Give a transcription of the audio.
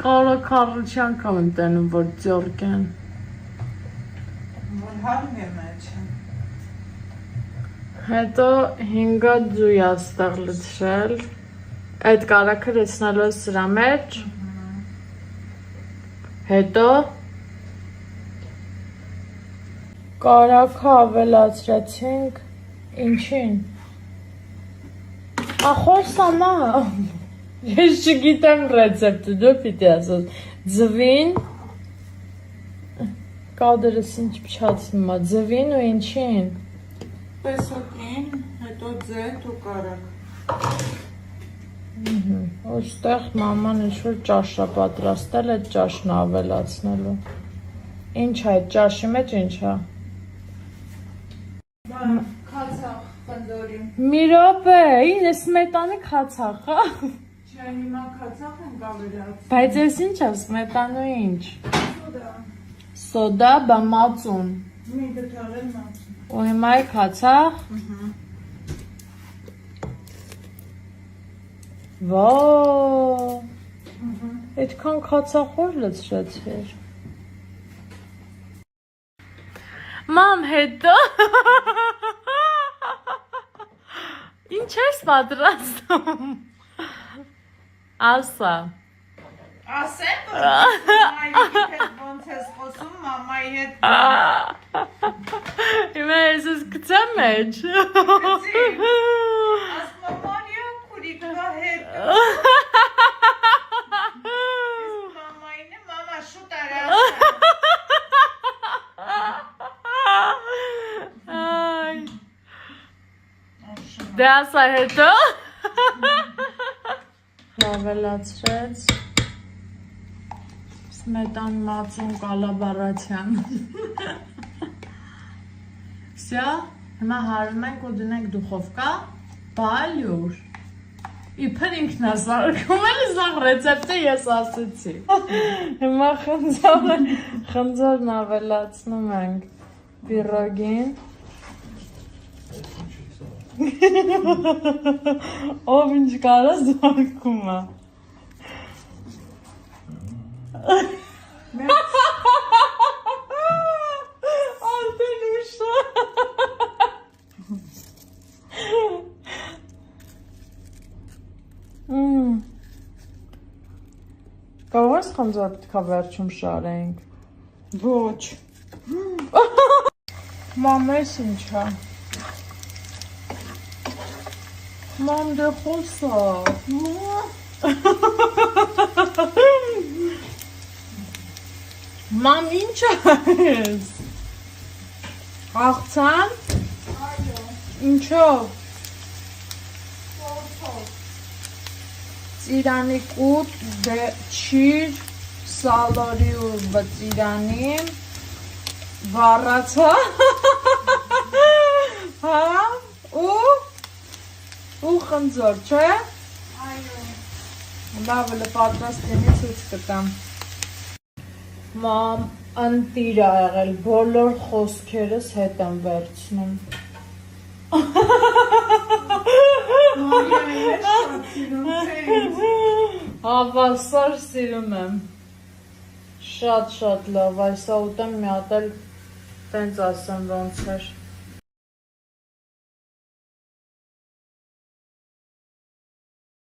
Կարո քարոչի անգամ եմ տենում, որ ձորք են։ Որ հարմ է մեջը։ Հետո 5 ջուի աստեղ լցրել։ Այդ կարակը լցնելու է սրա մեջ։ Հետո կարակը ավելացրեցինք ինչին։ Ախոսանա։ Ես չգիտեմ ռեցեպտը, դու պիտի ասես։ Ձվին կադրս ինչ փչացնում է, ձվին ու ինչին։ Տեսակին, հետո ձետ ու կարակ։ Ոստեղ մաման ինչ-որ ճաշ է պատրաստել, այդ ճաշն ավելացնելու։ Ինչ է, այդ ճաշի մեջ ինչ է։ Քացախ խնդորի։ Մի րոպե, ինը սմետանի քացախ է։ Չէ, հիմա քացախ ենք ավելացնում։ Բայց ես ինչ է, սմետանու ինչ։ Սոդա։ Սոդա, բա մածուն։ Մի գտարել մածուն։ Ու հիմա է քացախ։ Վաա։ Այդքան քացախոր լցրեցիր։ Մամ, հետո։ Ինչ ես պատրաստում։ Ասա։ Ասեմ, որ մամայի հետ ոնց ես խոսում, մամայի հետ Հիմա ես ես կծեմ մեջ։ ասում Մարիա քուրիկա հետ։ Մամային է, մամա շուտ արա։ Ay. Դե ասա հետո։ Ավելացրեց Սմետան մածուն կալաբարացյան։ Սյա, հիմա հարում ենք ու դնենք դուխովկա, բալյուր։ Իբր ինքն է սարքում, էլի սաղ ռեցեպտը ես ասեցի։ Հիմա խնձորն ավելացնում ենք պիրոգին։ Ով ինչ կարա զարկում է։ Ալտեն ուշա։ Կարող ես խնձոր պիտքա վերջում շարենք։ Ոչ։ Մամ, ես ինչ է։ Մամ, դե խոսա։ Մամ, ինչ ես։ Աղցան։ Այո։ Ինչով։ Փոփոխ։ Ծիրանի կուտ, չիր, սալորի ու բծիրանի, վառացա, հա, ու խնձոր, չէ։ Այո։ Լավ էլ պատրաստ լինի ցույց կտամ։ Մամ, ընտիր ա եղել, բոլոր խոսքերս հետ եմ վերցնում։ Մարիա, ես շատ սիրում ես։ Հավասար սիրում եմ։ Շատ լավ, այսա ուտեմ մի հատ էլ տենց ասեմ ոնց էր։